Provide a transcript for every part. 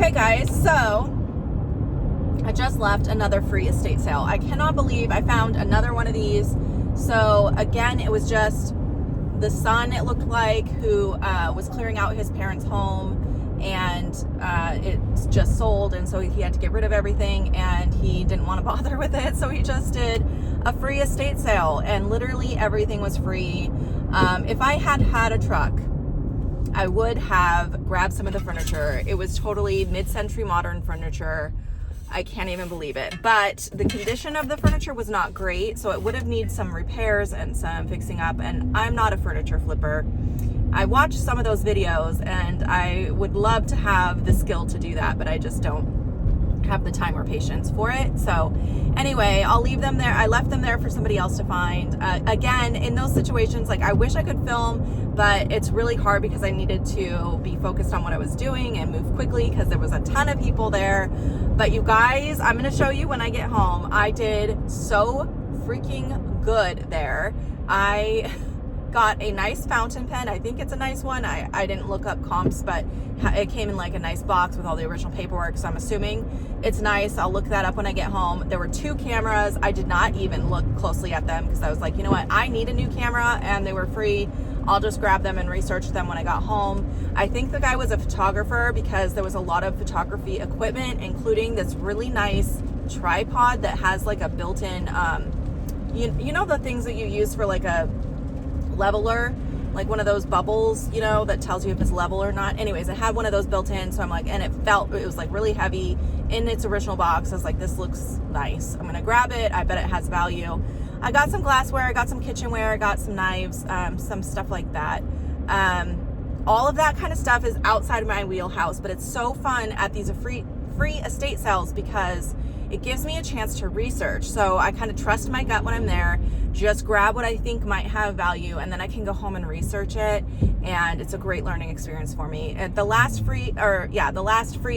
Okay guys, so I just left another free estate sale. I cannot believe I found another one of these. So again, it was just the son, it looked like, who was clearing out his parents' home, and it's just sold, and so he had to get rid of everything, and he didn't want to bother with it, so he just did a free estate sale, and literally everything was free. If I had had a truck, I would have grabbed some of the furniture. It was totally mid-century modern furniture. I can't even believe it. But the condition of the furniture was not great, so it would have needed some repairs and some fixing up, and I'm not a furniture flipper. I watched some of those videos, and I would love to have the skill to do that, but I just don't have the time or patience for it. So anyway, I'll leave them there. I left them there for somebody else to find. Again, in those situations, like, I wish I could film, but it's really hard because I needed to be focused on what I was doing and move quickly because there was a ton of people there. But you guys, I'm going to show you when I get home. I did so freaking good there. I got a nice fountain pen. I think it's a nice one. I didn't look up comps, but it came in like a nice box with all the original paperwork, so I'm assuming it's nice. I'll look that up when I get home. There were 2 cameras. I did not even look closely at them because I was like, you know what, I need a new camera, and they were free. I'll just grab them and research them when I got home. I think the guy was a photographer because there was a lot of photography equipment, including this really nice tripod that has like a built-in, you know the things that you use for like a leveler, like one of those bubbles, you know, that tells you if it's level or not. Anyways, I had one of those built in, so I'm like, and it was like really heavy in its original box. I was like, this looks nice, I'm gonna grab it. I bet it has value. I got some glassware, I got some kitchenware, I got some knives, some stuff like that. All of that kind of stuff is outside of my wheelhouse, but it's so fun at these free estate sales because it gives me a chance to research. So I kind of trust my gut when I'm there, just grab what I think might have value, and then I can go home and research it. And it's a great learning experience for me. At the last free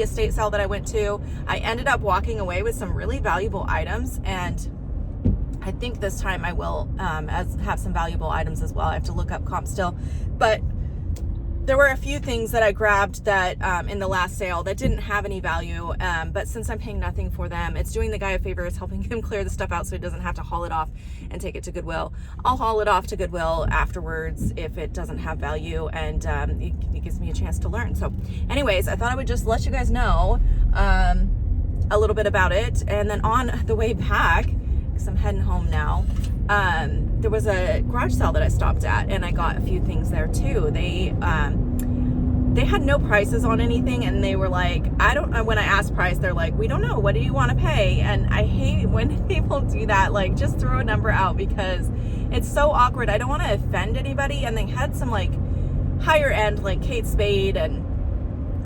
estate sale that I went to, I ended up walking away with some really valuable items, and I think this time I will have some valuable items as well. I have to look up comp still, but there were a few things that I grabbed that in the last sale that didn't have any value, but since I'm paying nothing for them, it's doing the guy a favor. It's helping him clear the stuff out so he doesn't have to haul it off and take it to Goodwill. I'll haul it off to Goodwill afterwards if it doesn't have value, and it gives me a chance to learn. So anyways, I thought I would just let you guys know a little bit about it. And then on the way back, because I'm heading home now, there was a garage sale that I stopped at, and I got a few things there too. They had no prices on anything, and they were like, when I asked price, they're like, we don't know, what do you want to pay? And I hate when people do that, like, just throw a number out because it's so awkward. I don't want to offend anybody. And they had some like higher end, like Kate Spade and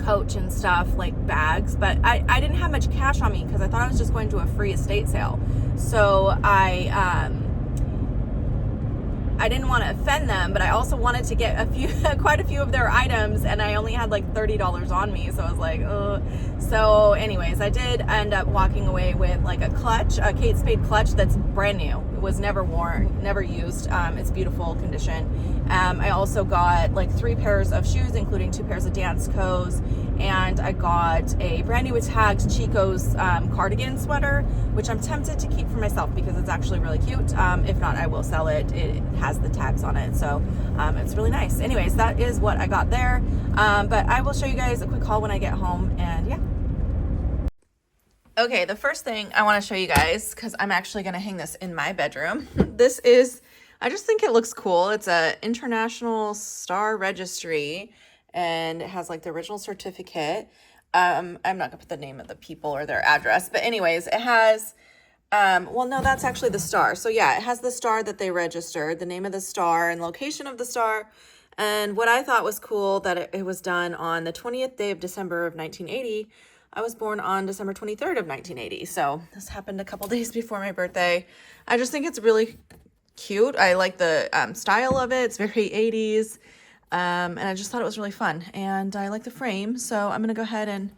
Coach and stuff, like bags, but I didn't have much cash on me because I thought I was just going to a free estate sale. So I didn't want to offend them, but I also wanted to get quite a few of their items, and I only had like $30 on me, so I was like, ugh. So anyways, I did end up walking away with like a clutch, a Kate Spade clutch that's brand new. It was never worn, never used. It's beautiful condition. I also got like 3 pairs of shoes, including 2 pairs of dance coats, and I got a brand new tagged Chico's cardigan sweater, which I'm tempted to keep for myself because it's actually really cute. If not, I will sell it. It has the tags on it, so it's really nice. Anyways, that is what I got there, but I will show you guys a quick haul when I get home, and yeah. Okay, the first thing I want to show you guys, because I'm actually going to hang this in my bedroom. This is, I just think it looks cool. It's a International Star Registry, and it has like the original certificate. I'm not gonna put the name of the people or their address, but anyways, it has, well, no, that's actually the star. So yeah, it has the star that they registered, the name of the star and location of the star. And what I thought was cool, that it was done on the 20th day of December of 1980. I was born on December 23rd of 1980. So this happened a couple days before my birthday. I just think it's really cute. I like the style of it. It's very 80s. And I just thought it was really fun, and I like the frame, so I'm gonna go ahead and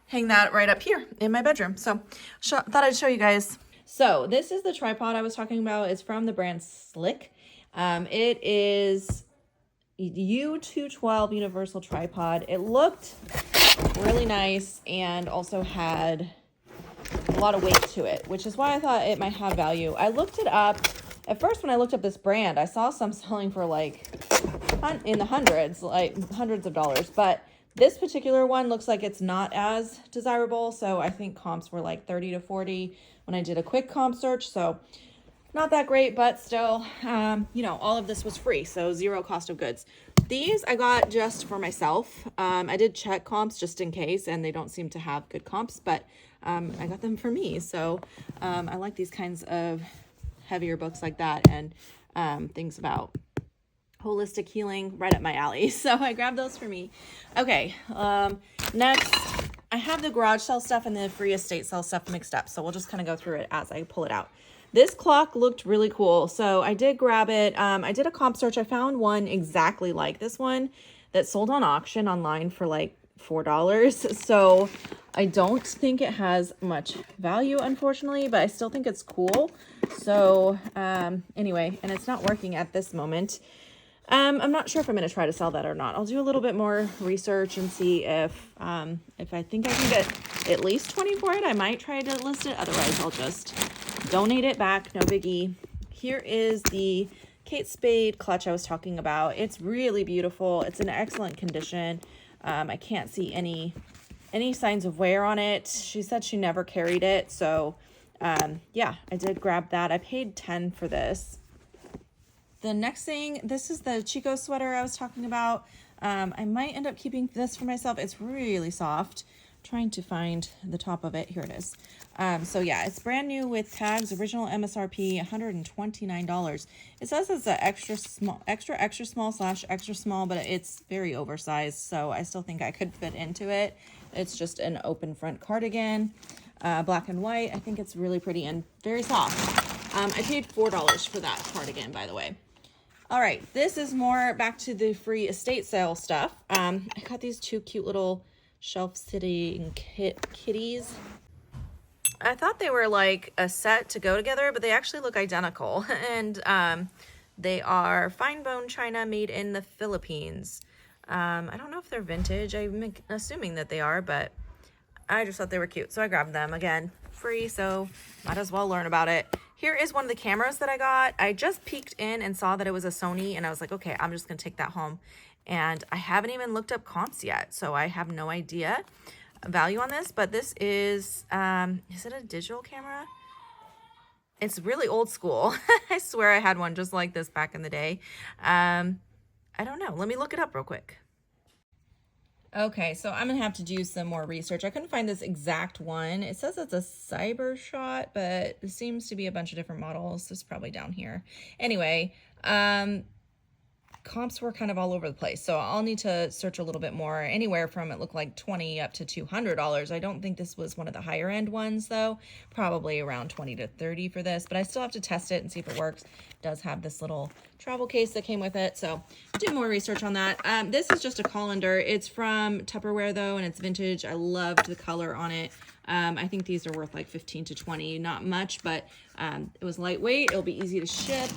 hang that right up here in my bedroom. So thought I'd show you guys. So this is the tripod I was talking about. It's from the brand Slick. It is U212 universal tripod. It looked really nice and also had a lot of weight to it, which is why I thought it might have value. I looked it up. At first, when I looked up this brand, I saw some selling for like in the hundreds, like hundreds of dollars. But this particular one looks like it's not as desirable. So I think comps were like 30 to 40 when I did a quick comp search. So not that great, but still, you know, all of this was free. So zero cost of goods. These I got just for myself. I did check comps just in case, and they don't seem to have good comps, but I got them for me. So I like these kinds of heavier books like that, and things about holistic healing, right up my alley. So I grabbed those for me. Okay, next I have the garage sale stuff and the free estate sale stuff mixed up. So we'll just kind of go through it as I pull it out. This clock looked really cool, so I did grab it. I did a comp search. I found one exactly like this one that sold on auction online for like $4. So I don't think it has much value, unfortunately, but I still think it's cool. So anyway, and it's not working at this moment. I'm not sure if I'm going to try to sell that or not. I'll do a little bit more research and see if I think I can get at least 20 for it. I might try to list it. Otherwise, I'll just donate it back. No biggie. Here is the Kate Spade clutch I was talking about. It's really beautiful. It's in excellent condition. I can't see any signs of wear on it. She said she never carried it. So yeah, I did grab that. I paid $10 for this. The next thing, this is the Chico sweater I was talking about. I might end up keeping this for myself. It's really soft. I'm trying to find the top of it. Here it is. So yeah, it's brand new with tags, original MSRP, $129. It says it's a extra small / extra small, but it's very oversized. So I still think I could fit into it. It's just an open front cardigan, black and white. I think it's really pretty and very soft. I paid $4 for that cardigan, by the way. All right, this is more back to the free estate sale stuff. I got these two cute little shelf sitting kitties. I thought they were like a set to go together, but they actually look identical. And they are fine bone china made in the Philippines. I don't know if they're vintage. I'm assuming that they are, but I just thought they were cute. So I grabbed them. Again, free, so might as well learn about it. Here is one of the cameras that I got. I just peeked in and saw that it was a Sony, and I was like, okay, I'm just gonna take that home. And I haven't even looked up comps yet, so I have no idea value on this, but this is it a digital camera? It's really old school. I swear I had one just like this back in the day. I don't know. Let me look it up real quick. Okay, so I'm gonna have to do some more research. I couldn't find this exact one. It says it's a cyber shot, but it seems to be a bunch of different models. It's probably down here. Anyway, comps were kind of all over the place, so I'll need to search a little bit more. Anywhere from, it looked like $20 up to $200. I don't think this was one of the higher end ones though. Probably around 20 to 30 for this, but I still have to test it and see if it works. It does have this little travel case that came with it, so do more research on that. This is just a colander. It's from Tupperware though, and it's vintage. I loved the color on it. I think these are worth like 15 to 20, not much, but it was lightweight. It'll be easy to ship.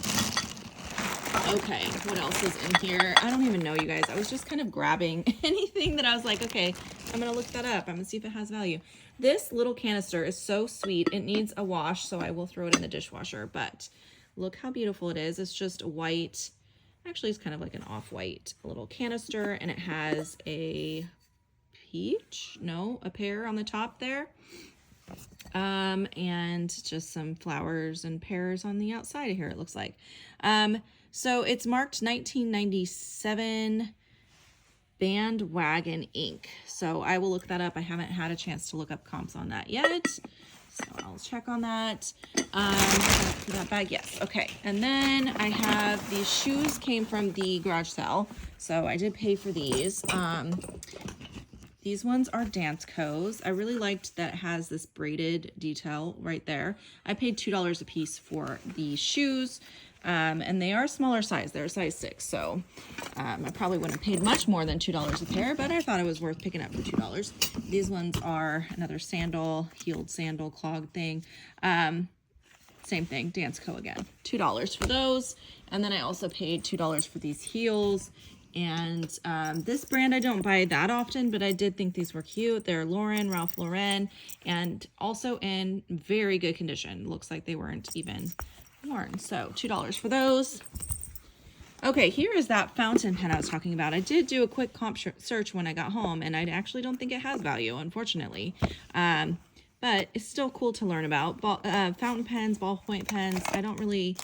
Okay, what else is in here? I don't even know, you guys. I was just kind of grabbing anything that I was like, okay, I'm gonna look that up. I'm gonna see if it has value. This little canister is so sweet. It needs a wash, so I will throw it in the dishwasher, but look how beautiful it is. It's just white. Actually, it's kind of like an off-white little canister, and it has a pear on the top there. And just some flowers and pears on the outside of here, it looks like. So it's marked 1997 Bandwagon ink. So I will look that up. I haven't had a chance to look up comps on that yet. So I'll check on that. For that bag, yes. Okay. And then I have these shoes came from the garage sale. So I did pay for these. These ones are Danceco's. I really liked that it has this braided detail right there. I paid $2 a piece for the shoes. And they are smaller size. They're a size 6. So I probably wouldn't have paid much more than $2 a pair, but I thought it was worth picking up for $2. These ones are another sandal, heeled sandal clog thing. Same thing, Danceco again. $2 for those. And then I also paid $2 for these heels And this brand I don't buy that often, but I did think these were cute. They're Ralph Lauren, and also in very good condition. Looks like they weren't even worn. So $2 for those. Okay, here is that fountain pen I was talking about. I did do a quick comp search when I got home, and I actually don't think it has value, unfortunately. But it's still cool to learn about. Fountain pens, ballpoint pens, I don't really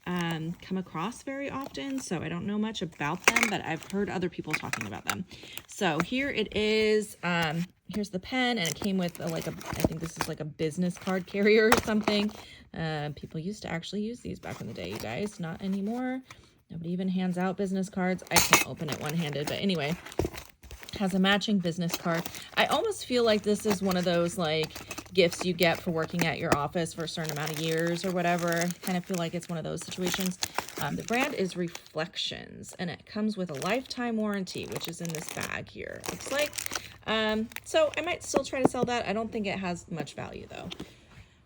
come across very often, so I don't know much about them, but I've heard other people talking about them. So here it is. Here's the pen, and it came with I think this is like a business card carrier or something. People used to actually use these back in the day, you guys. Not anymore. Nobody even hands out business cards. I can't open it one-handed, but anyway, has a matching business card. I almost feel like this is one of those like gifts you get for working at your office for a certain amount of years or whatever. Kind of feel like it's one of those situations. The brand is Reflections, and it comes with a lifetime warranty, which is in this bag here, it looks like. So I might still try to sell that. I don't think it has much value though.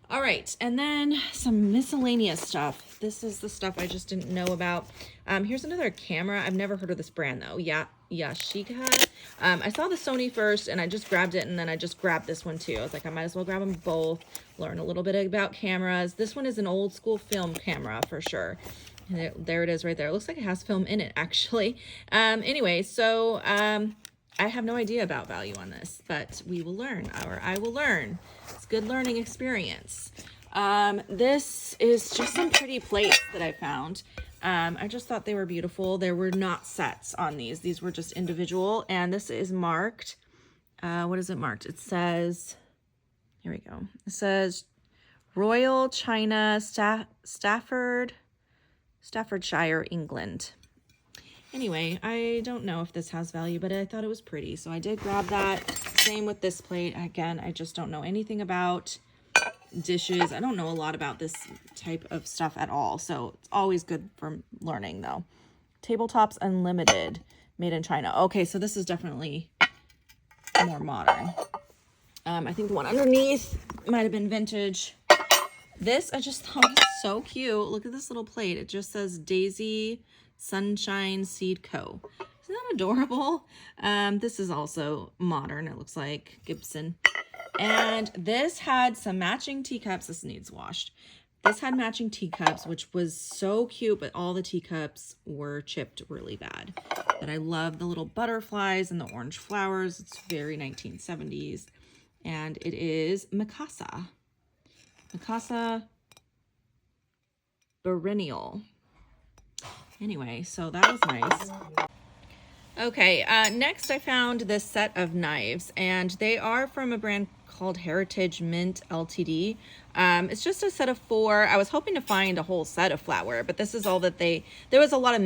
All right, and then some miscellaneous stuff. This is the stuff I just didn't know about. Here's another camera. I've never heard of this brand though. Yashica. I saw the Sony first, and I just grabbed it, and then I just grabbed this one too. I was like, I might as well grab them both, learn a little bit about cameras. This one is an old school film camera for sure. And there it is right there. It looks like it has film in it actually. Anyway, so I have no idea about value on this, but we will learn, or I will learn. It's a good learning experience. This is just some pretty plates that I found. I just thought they were beautiful. There were not sets on these. These were just individual, and this is marked. What is it marked? It says, here we go. It says Royal China Staffordshire, England. Anyway, I don't know if this has value, but I thought it was pretty, so I did grab that. Same with this plate. Again, I just don't know anything about dishes. I don't know a lot about this type of stuff at all, so it's always good for learning though. Tabletops Unlimited, made in China. Okay, so this is definitely more modern. I think the one underneath might have been vintage. This I just thought was so cute. Look at this little plate. It just says Daisy Sunshine Seed Co. Isn't that adorable? This is also modern. It looks like Gibson. And this had some matching teacups. This needs washed. This had matching teacups, which was so cute, but all the teacups were chipped really bad. But I love the little butterflies and the orange flowers. It's very 1970s. And it is Mikasa Perennial. Anyway, so that was nice. Okay, next I found this set of knives, and they are from a brand called Heritage Mint Ltd. It's just a set of 4. I was hoping to find a whole set of flatware, but this is all that there was a lot of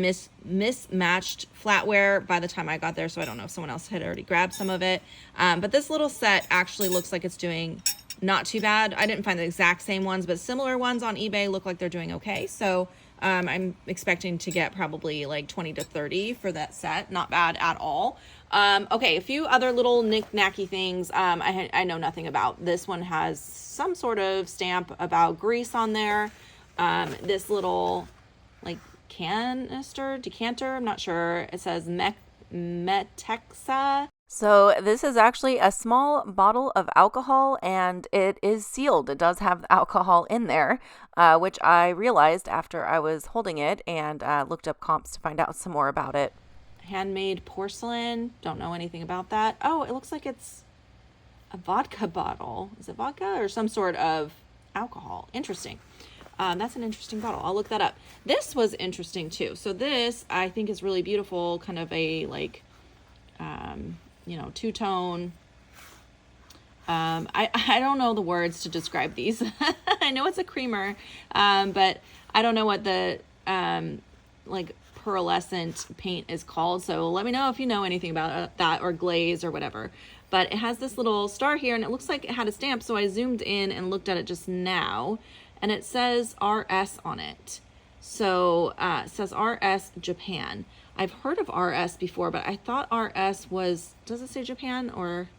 mismatched flatware by the time I got there, so I don't know if someone else had already grabbed some of it. But this little set actually looks like it's doing not too bad. I didn't find the exact same ones, but similar ones on eBay look like they're doing okay. So I'm expecting to get probably like 20 to 30 for that set. Not bad at all. Okay, a few other little knick-knacky things I know nothing about. This one has some sort of stamp about Greece on there. This little like decanter, I'm not sure. It says Metexa. So this is actually a small bottle of alcohol, and it is sealed. It does have alcohol in there, which I realized after I was holding it and looked up comps to find out some more about it. Handmade porcelain. Don't know anything about that. Oh, it looks like it's a vodka bottle. Is it vodka or some sort of alcohol? Interesting. That's an interesting bottle. I'll look that up. This was interesting too. So this I think is really beautiful. Kind of a like, two-tone. I don't know the words to describe these. I know it's a creamer, but I don't know what the like pearlescent paint is called. So let me know if you know anything about that, or glaze or whatever. But it has this little star here, and it looks like it had a stamp. So I zoomed in and looked at it just now, and it says RS on it. So it says RS Japan. I've heard of RS before, but I thought RS was, does it say Japan or?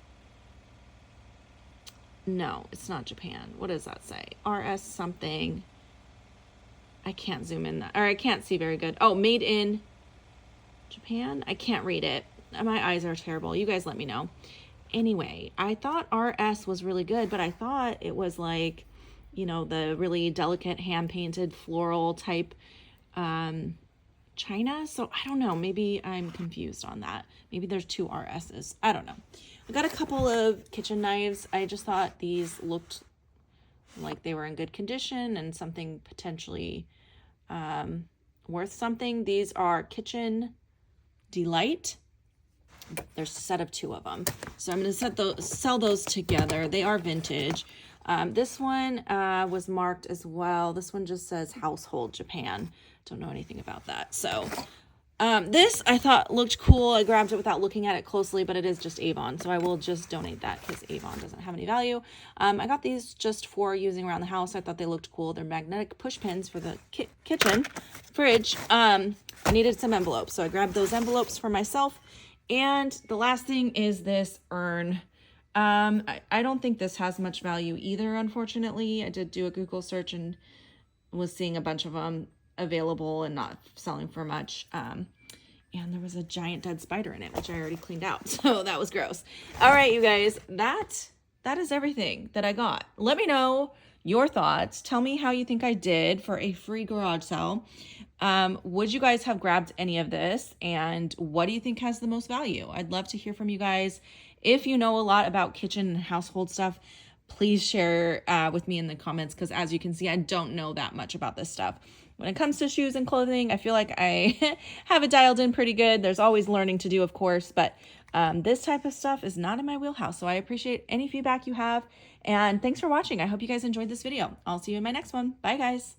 No, it's not Japan. What does that say? RS something. I can't zoom in that, or I can't see very good. Oh, made in Japan? I can't read it. My eyes are terrible. You guys let me know. Anyway, I thought RS was really good, but I thought it was like, you know, the really delicate hand-painted floral type China. So I don't know. Maybe I'm confused on that. Maybe there's 2 RSs. I don't know. I got a couple of kitchen knives. I just thought these looked like they were in good condition and something potentially worth something. These are Kitchen Delight. There's a set of 2 of them. So I'm going to sell those together. They are vintage. This one was marked as well. This one just says Household Japan. Don't know anything about that. So this I thought looked cool. I grabbed it without looking at it closely, but it is just Avon. So I will just donate that because Avon doesn't have any value. I got these just for using around the house. I thought they looked cool. They're magnetic push pins for the kitchen fridge. I needed some envelopes. So I grabbed those envelopes for myself. And the last thing is this urn. I don't think this has much value either, unfortunately. I did do a Google search and was seeing a bunch of them available and not selling for much. And there was a giant dead spider in it, which I already cleaned out. So that was gross. All right, you guys, that is everything that I got. Let me know your thoughts. Tell me how you think I did for a free garage sale. Would you guys have grabbed any of this? And what do you think has the most value? I'd love to hear from you guys. If you know a lot about kitchen and household stuff, please share with me in the comments, because as you can see, I don't know that much about this stuff. When it comes to shoes and clothing, I feel like I have it dialed in pretty good. There's always learning to do, of course, but this type of stuff is not in my wheelhouse. So I appreciate any feedback you have. And thanks for watching. I hope you guys enjoyed this video. I'll see you in my next one. Bye, guys.